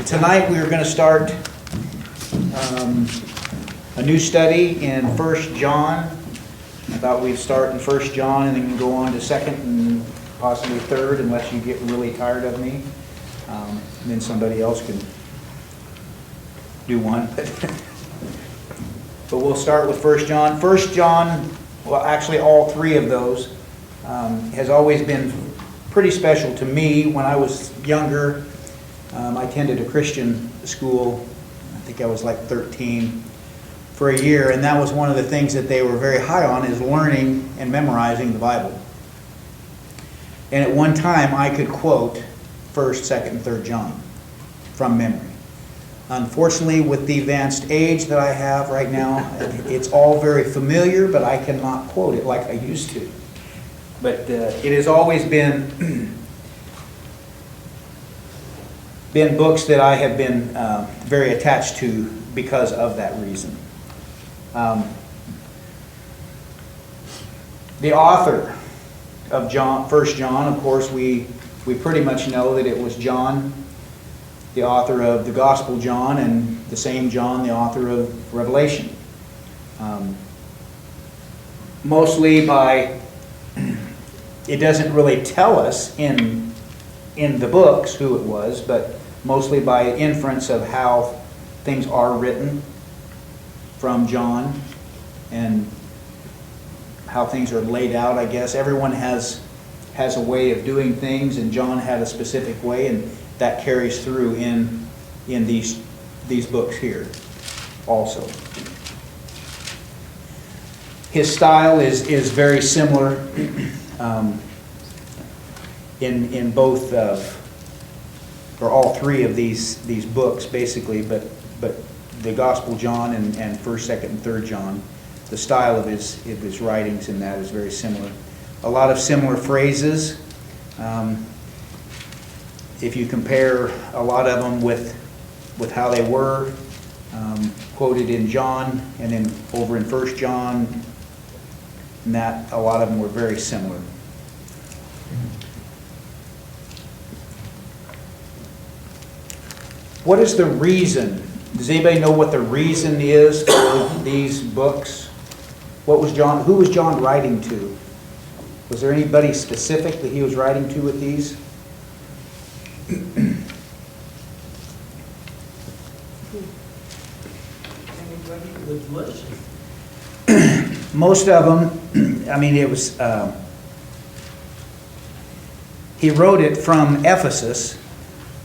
Tonight we are going to start a new study in 1 John. I thought we'd start in 1 John and then go on to 2nd and possibly 3rd unless you get really tired of me. And then somebody else can do one. But we'll start with 1 John. 1 John, well actually all three of those, has always been pretty special to me. When I was younger, I attended a Christian school. I think I was like 13 for a year, and that was one of the things that they were very high on, is learning and memorizing the Bible. And at one time I could quote 1st, 2nd, and 3rd John from memory. Unfortunately, with the advanced age that I have right now, it's all very familiar, but I cannot quote it like I used to. But it has always been books that I have been very attached to because of that reason. The author of 1 John, of course, we pretty much know that it was John, the author of the Gospel John, and the same John, the author of Revelation. Mostly by, it doesn't really tell us in the books who it was, but mostly by inference of how things are written from John and how things are laid out, I guess. Everyone has a way of doing things, and John had a specific way, and that carries through in these books here also. His style is very similar in both or all three of these books basically, but the Gospel John and 1st, 2nd, and 3rd John, the style of his writings in that is very similar. A lot of similar phrases. If you compare a lot of them with how they were quoted in John and then over in 1 John, and that a lot of them were very similar. What is the reason? Does anybody know what the reason is for these books? Who was John writing to? Was there anybody specific that he was writing to with these? Anybody would listen. Most of them, I mean, it was, he wrote it from Ephesus,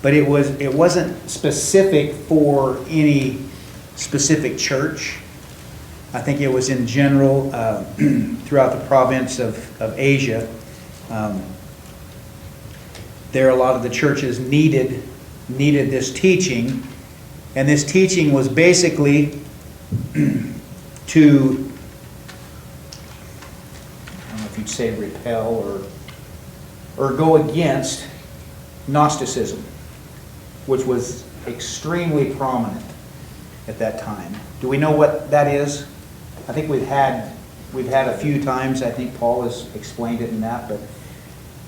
but it wasn't specific for any specific church. I think it was in general throughout the province of Asia. There, a lot of the churches needed this teaching, and this teaching was basically to, I don't know if you'd say repel or go against Gnosticism, which was extremely prominent at that time. Do we know what that is? I think we've had a few times. I think Paul has explained it in that. But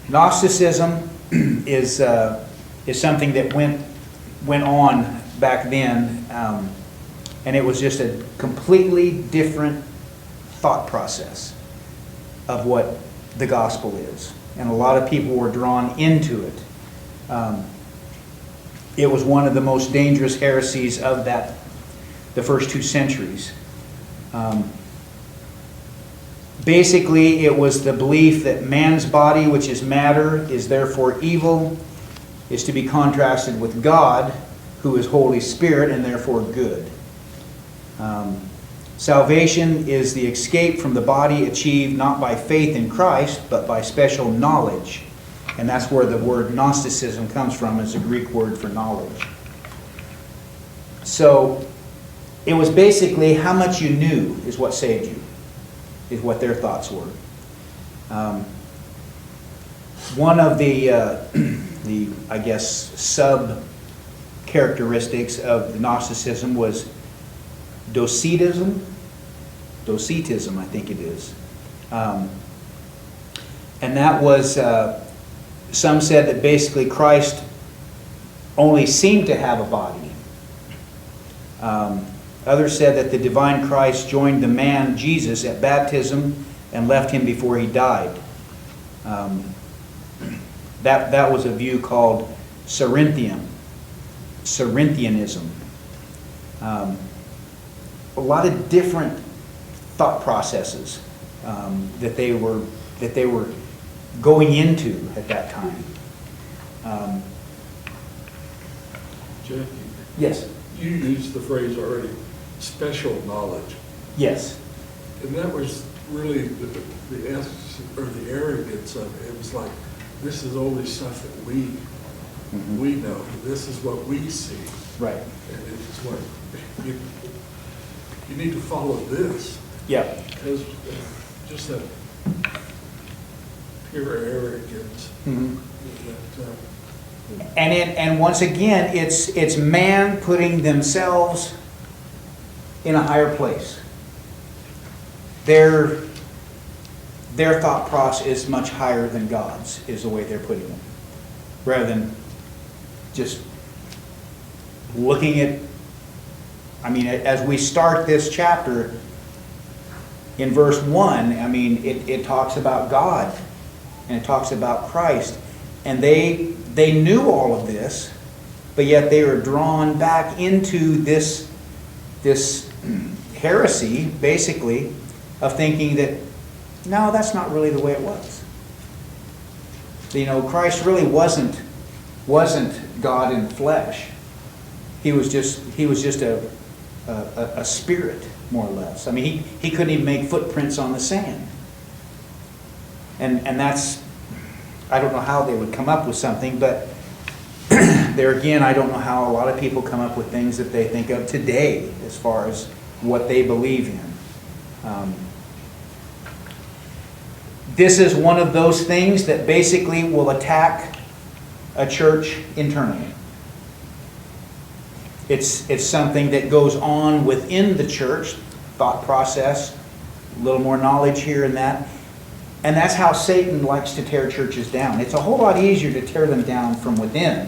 Gnosticism is something that went on back then, and it was just a completely different thought process of what the gospel is, and a lot of people were drawn into it. It was one of the most dangerous heresies of the first 2 centuries. Basically, it was the belief that man's body, which is matter, is therefore evil, is to be contrasted with God, who is Holy Spirit and therefore good. Salvation is the escape from the body achieved not by faith in Christ, but by special knowledge. And that's where the word Gnosticism comes from, as a Greek word for knowledge. So it was basically how much you knew is what saved you, is what their thoughts were. One of the I guess, sub-characteristics of the Gnosticism was Docetism. Docetism, I think it is. And that was, some said that basically Christ only seemed to have a body. Others said that the divine Christ joined the man Jesus at baptism and left him before he died. That was a view called Cerinthianism. A lot of different thought processes that they were going into at that time. Jackie, Yes. you used the phrase already, special knowledge. Yes. And that was really the essence or the arrogance of it. It was like, this is only stuff that we know. This is what we see. Right. And it's what you need to follow this. Yeah. Because just that pure arrogance. Mhm. That, And once again, it's man putting themselves in a higher place. Their thought process is much higher than God's, is the way they're putting it. Rather than just looking at, I mean, as we start this chapter, in verse 1, I mean, it talks about God, and it talks about Christ, and they knew all of this, but yet they were drawn back into this heresy, basically, of thinking that, no, that's not really the way it was. You know, Christ really wasn't God in flesh. He was just a spirit, more or less. I mean, he couldn't even make footprints on the sand. And that's, I don't know how they would come up with something, but there again, I don't know how a lot of people come up with things that they think of today as far as what they believe in. This is one of those things that basically will attack a church internally. It's something that goes on within the church, thought process, a little more knowledge here and that. And that's how Satan likes to tear churches down. It's a whole lot easier to tear them down from within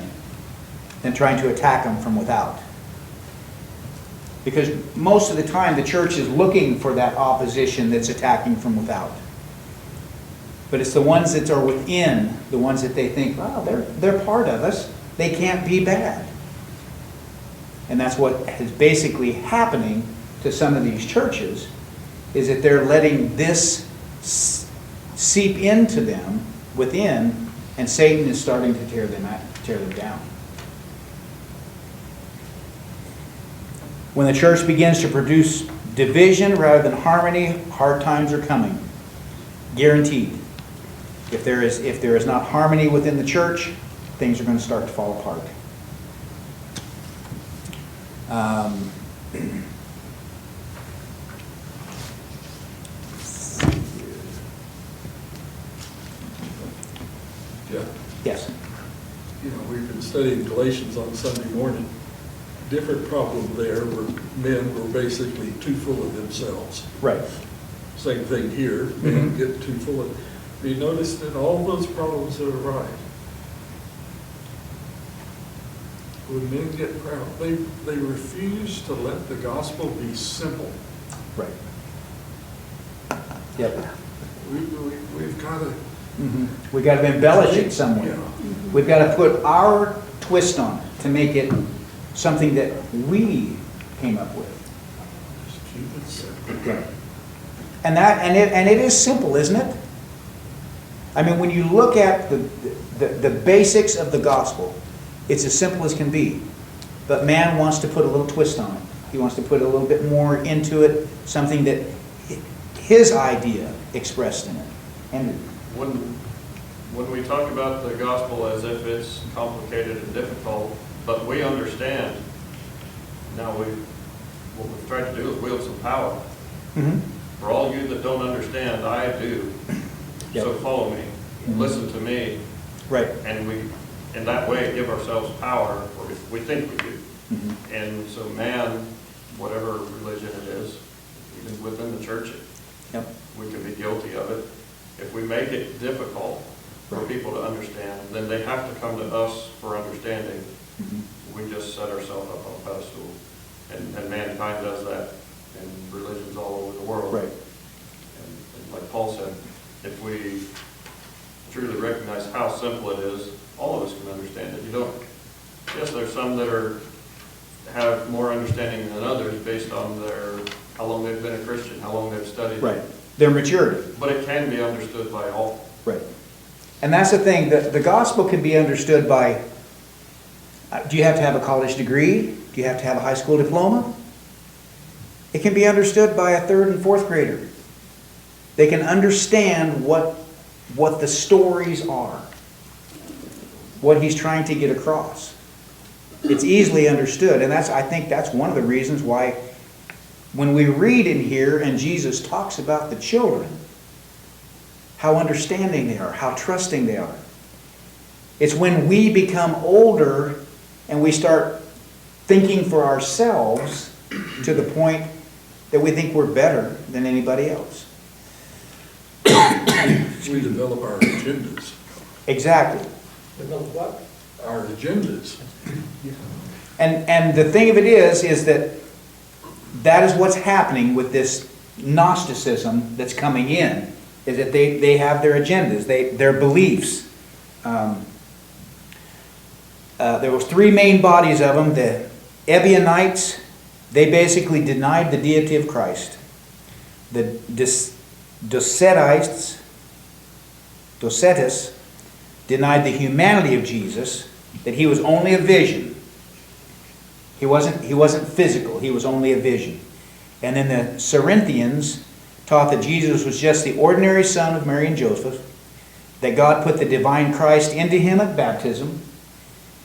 than trying to attack them from without. Because most of the time the church is looking for that opposition that's attacking from without. But it's the ones that are within, the ones that they think, oh, they're part of us. They can't be bad. And that's what is basically happening to some of these churches, is that they're letting this seep into them within, and Satan is starting to tear them down. When the church begins to produce division rather than harmony, hard times are coming. Guaranteed. If there is not harmony within the church, things are going to start to fall apart. Yeah. Yes. You know, we've been studying Galatians on Sunday morning. Different problem there where men were basically too full of themselves. Right. Same thing here, men get too full of. You notice that all those problems that arise, when men get proud, they refuse to let the gospel be simple. Right. Yep. We've got to. We've got to embellish it somewhere. Yeah. We've got to put our twist on it to make it something that we came up with. Just keep it simple. Right. And it is simple, isn't it? I mean, when you look at the basics of the gospel, it's as simple as can be. But man wants to put a little twist on it. He wants to put a little bit more into it, something that his idea expressed in it. And when we talk about the gospel as if it's complicated and difficult, but we understand, now what we've tried to do is wield some power. For all you that don't understand, I do. Yep. So follow me, listen to me, right. and we, in that way, give ourselves power, or we think we do. And so man, whatever religion it is, even within the church, Yep. we can be guilty of it. If we make it difficult for people to understand, then they have to come to us for understanding. we just set ourselves up on a pedestal. And mankind does that in religions all over the world. Right. And like Paul said, if we truly recognize how simple it is, all of us can understand it. You don't, yes, there's some that have more understanding than others based on how long they've been a Christian, how long they've studied. Right. Their maturity. But it can be understood by all. Right. And that's the thing, the gospel can be understood by, do you have to have a college degree? Do you have to have a high school diploma? It can be understood by a 3rd and 4th grader. They can understand what the stories are, what he's trying to get across. It's easily understood, and I think that's one of the reasons why when we read in here and Jesus talks about the children, how understanding they are, how trusting they are. It's when we become older and we start thinking for ourselves to the point that we think we're better than anybody else. We develop our agendas. Exactly. Develop what? Our agendas. And the thing of it is that is what's happening with this Gnosticism that's coming in, is that they have their agendas, their beliefs. There was 3 main bodies of them. The Ebionites, they basically denied the deity of Christ. The Docetists denied the humanity of Jesus, that he was only a vision. He wasn't physical, he was only a vision. And then the Cerinthians taught that Jesus was just the ordinary son of Mary and Joseph, that God put the divine Christ into him at baptism,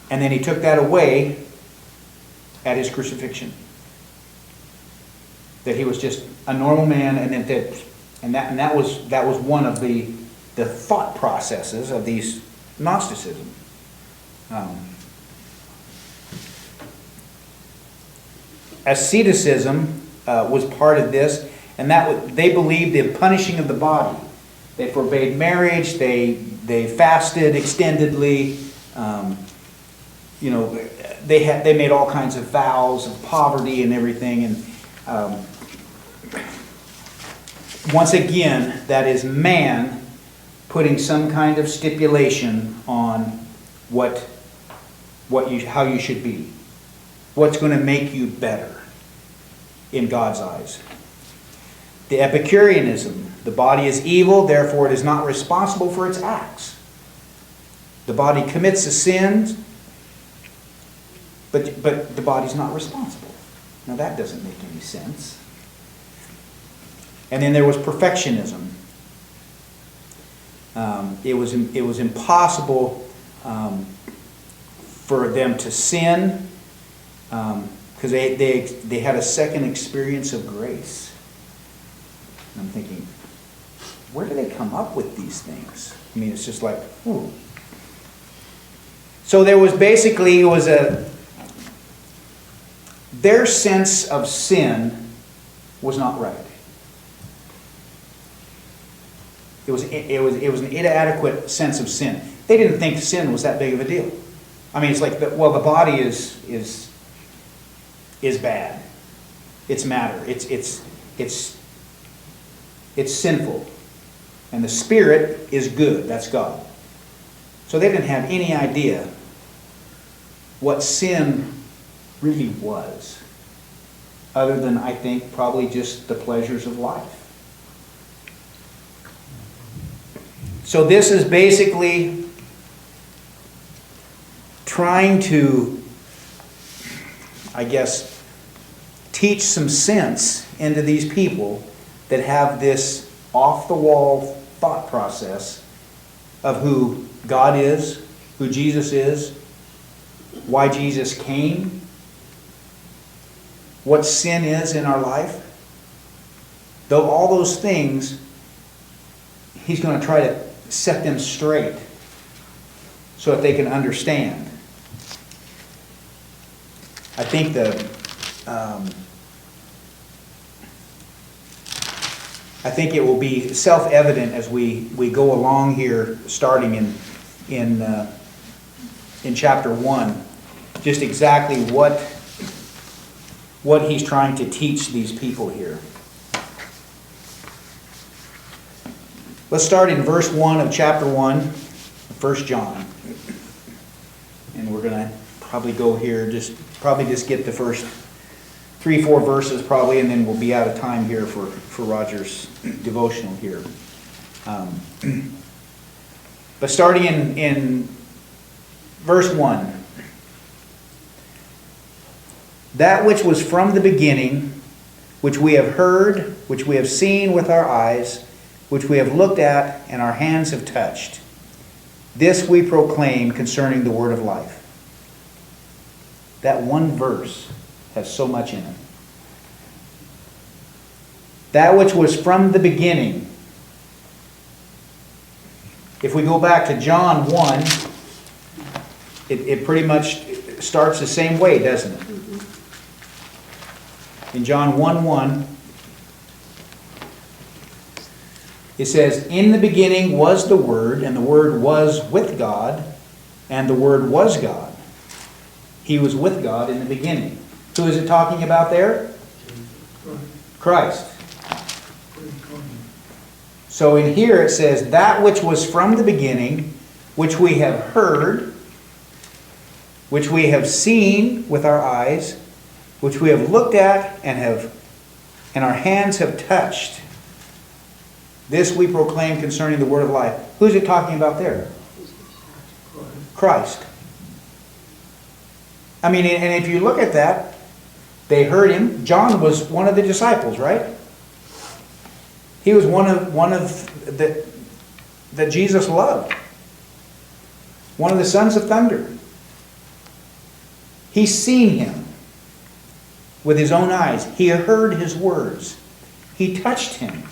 and then he took that away at his crucifixion. That he was just a normal man, and that was one of the thought processes of these Gnosticism. Asceticism was part of this, and they believed in punishing of the body. They forbade marriage. They fasted extendedly. They made all kinds of vows of poverty and everything. And once again, that is man putting some kind of stipulation on how you should be, what's going to make you better in God's eyes. The Epicureanism, the body is evil, therefore it is not responsible for its acts. The body commits a sin, but the body's not responsible. Now that doesn't make any sense. And then there was perfectionism. It was impossible for them to sin because they had a second experience of grace. And I'm thinking, where do they come up with these things? I mean, it's just like, ooh. So there was basically, their sense of sin was not right. It was an inadequate sense of sin. They didn't think sin was that big of a deal. I mean, it's like, the body is bad. It's matter. It's sinful. And the spirit is good. That's God. So they didn't have any idea what sin really was, other than, I think, probably just the pleasures of life. So this is basically trying to, I guess, teach some sense into these people that have this off-the-wall thought process of who God is, who Jesus is, why Jesus came, what sin is in our life. Though all those things, he's going to try to set them straight so that they can understand. I think it will be self-evident as we go along here, starting in chapter 1, just exactly what he's trying to teach these people here. Let's start in verse 1 of chapter 1, 1 John. And we're going to probably go here, just get the first 3-4 verses probably, and then we'll be out of time here for Roger's devotional here. But starting in verse 1. That which was from the beginning, which we have heard, which we have seen with our eyes, which we have looked at and our hands have touched. This we proclaim concerning the word of life. That one verse has so much in it. That which was from the beginning. If we go back to John 1, it pretty much starts the same way, doesn't it? In John 1:1, it says, "In the beginning was the Word, and the Word was with God, and the Word was God." He was with God in the beginning. Who is it talking about there? Christ. So in here it says, that which was from the beginning, which we have heard, which we have seen with our eyes, which we have looked at and our hands have touched. This we proclaim concerning the word of life. Who's it talking about there? Christ. I mean, and if you look at that, they heard him. John was one of the disciples, right? He was one of that Jesus loved. One of the sons of thunder. He's seen him with his own eyes. He heard his words. He touched him.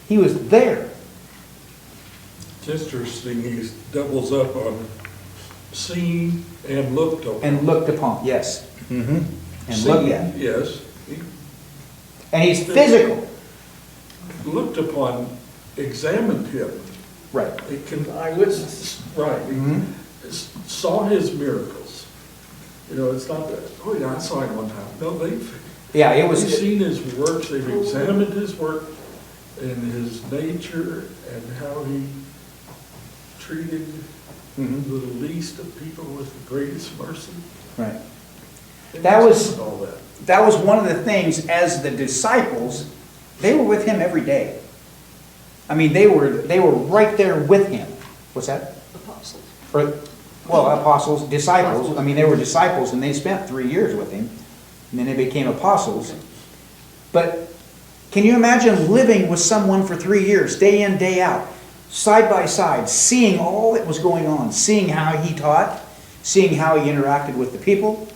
He was there. It's interesting, he doubles up on seen and looked upon. And looked upon, yes. Mm-hmm. And Seen, looked at. yes. And he's physical. Looked upon, examined him. Right. It can eyewitnesses. Right. Mm-hmm. Saw his miracles. You know, it's not that, oh yeah, I saw him one time. No, they've seen his works, they've examined his work and his nature and how he treated the least of people with the greatest mercy. Right. And That was all that. That was one of the things, as the disciples, they were with him every day. I mean, they were right there with him. What's that? Apostles. Apostles, disciples. I mean, they were disciples, and they spent 3 years with him, and then they became apostles. But can you imagine living with someone for 3 years, day in, day out, side by side, seeing all that was going on, seeing how he taught, seeing how he interacted with the people?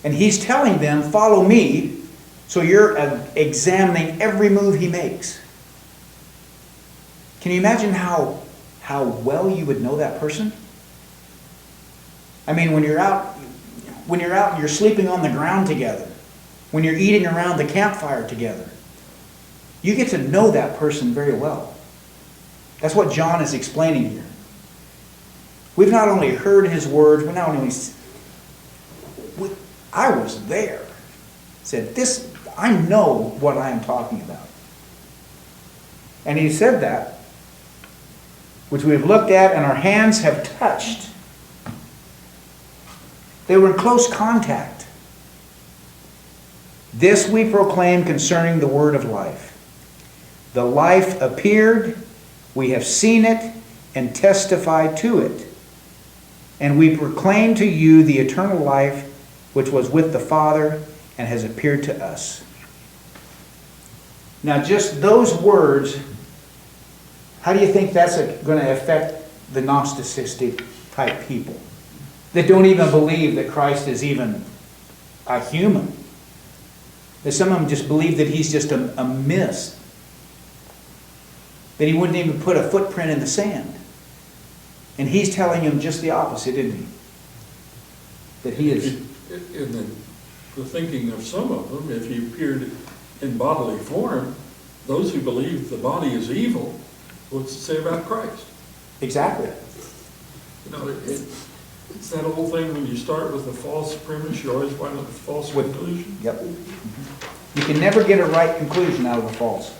And he's telling them, follow me, so you're examining every move he makes. Can you imagine how well you would know that person? I mean, when you're out and you're sleeping on the ground together, when you're eating around the campfire together, you get to know that person very well. That's what John is explaining here. We've not only heard his words, I was there. Said, I know what I am talking about. And he said that, which we have looked at and our hands have touched. They were in close contact. This we proclaim concerning the word of life. The life appeared, we have seen it, and testified to it. And we proclaim to you the eternal life which was with the Father and has appeared to us. Now just those words, how do you think that's going to affect the Gnosticistic type people that don't even believe that Christ is even a human? That some of them just believe that he's just a mist. That he wouldn't even put a footprint in the sand. And he's telling them just the opposite, isn't he? That he is... In the thinking of some of them, if he appeared in bodily form, those who believe the body is evil, what's it say about Christ? Exactly. You know, It's that whole thing, when you start with a false premise, you always wind up with a false conclusion. Yep. You can never get a right conclusion out of a false.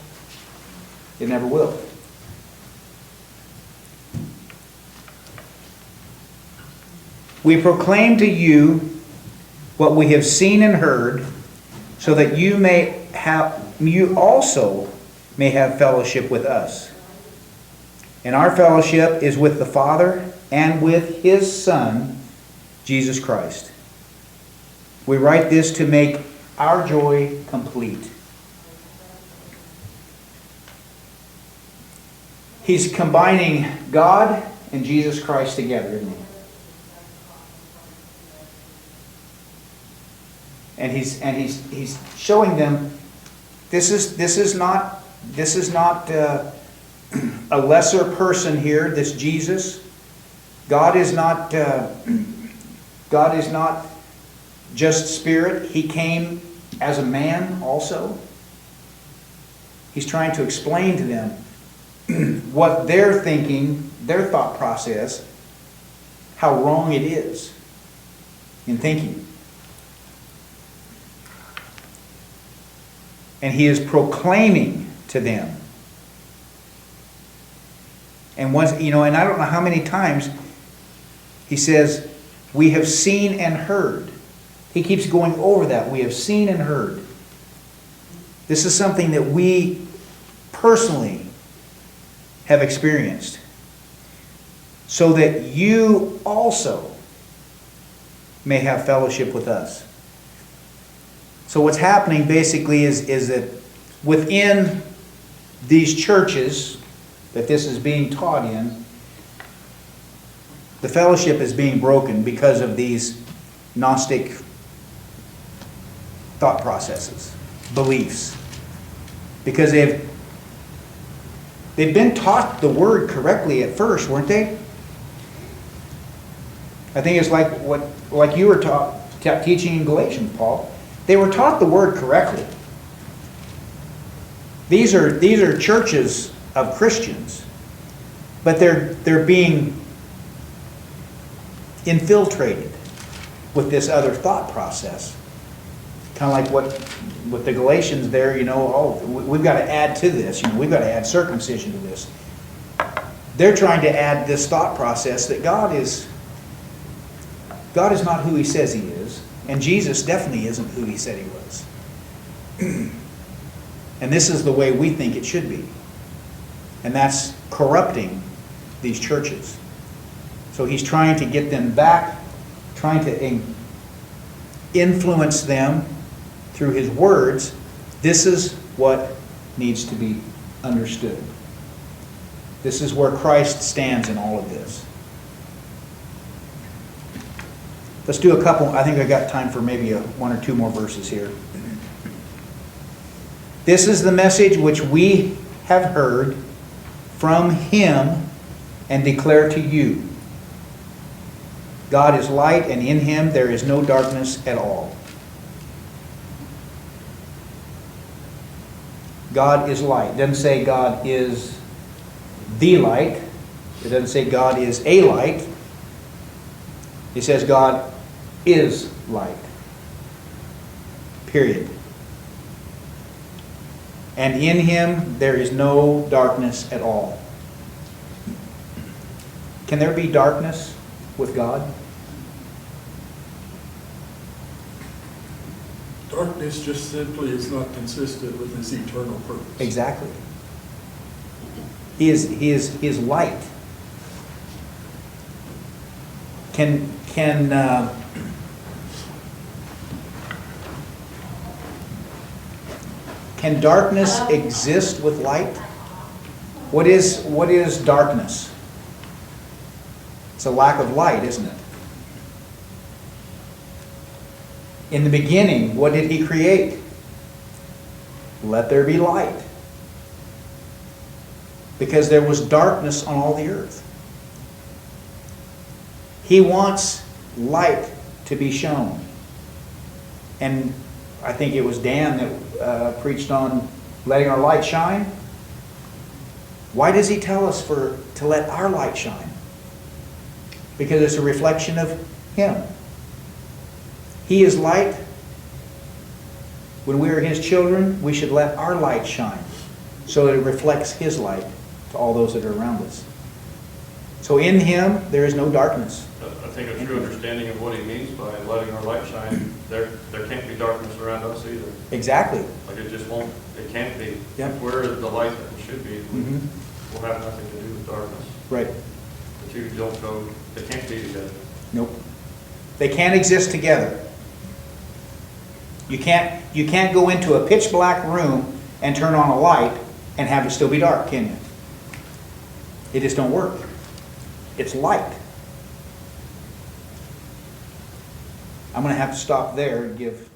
It never will. We proclaim to you what we have seen and heard, so that you also may have fellowship with us. And our fellowship is with the Father and with His Son, Jesus Christ. We write this to make our joy complete. He's combining God and Jesus Christ together, isn't he? And he's showing them this is not a lesser person here. This Jesus, God is not just spirit. He came as a man also. He's trying to explain to them what they're thinking, their thought process, how wrong it is in thinking. And he is proclaiming to them. And once, and I don't know how many times he says, we have seen and heard. He keeps going over that. We have seen and heard. This is something that we personally have experienced. So that you also may have fellowship with us. So what's happening basically is that within these churches that this is being taught in, the fellowship is being broken because of these Gnostic thought processes, beliefs. Because they've been taught the word correctly at first, weren't they? I think it's like you were teaching in Galatians, Paul. They were taught the word correctly. These are churches of Christians, but they're being infiltrated with this other thought process. Kind of like what with the Galatians there, we've got to add to this. We've got to add circumcision to this. They're trying to add this thought process that God is not who He says He is. And Jesus definitely isn't who He said He was. And this is the way we think it should be. And that's corrupting these churches. So He's trying to get them back, trying to influence them through His words. This is what needs to be understood. This is where Christ stands in all of this. Let's do a couple. I think I got time for maybe one or two more verses here. This is the message which we have heard from Him and declare to you. God is light, and in Him there is no darkness at all. God is light. It doesn't say God is the light. It doesn't say God is a light. It says God is light. Period. And in Him there is no darkness at all. Can there be darkness with God? Darkness just simply is not consistent with His eternal purpose. Exactly. He is light. Can darkness exist with light? What is darkness? It's a lack of light, isn't it? In the beginning, what did He create? Let there be light. Because there was darkness on all the earth. He wants light to be shown. And I think it was Dan that preached on letting our light shine. Why does He tell us to let our light shine? because it's a reflection of Him. He is light. When we are His children, we should let our light shine so that it reflects His light to all those that are around us. So in Him, there is no darkness. I think a true understanding of what he means by letting our light shine, there can't be darkness around us either. Exactly. Like it just won't, it can't be. Yep. If we're the light that we should be, Mhm. we'll have nothing to do with darkness. Right. The two don't go, they can't be together. Nope. They can't exist together. You can't go into a pitch black room and turn on a light and have it still be dark, can you? It just don't work. It's light. I'm going to have to stop there and give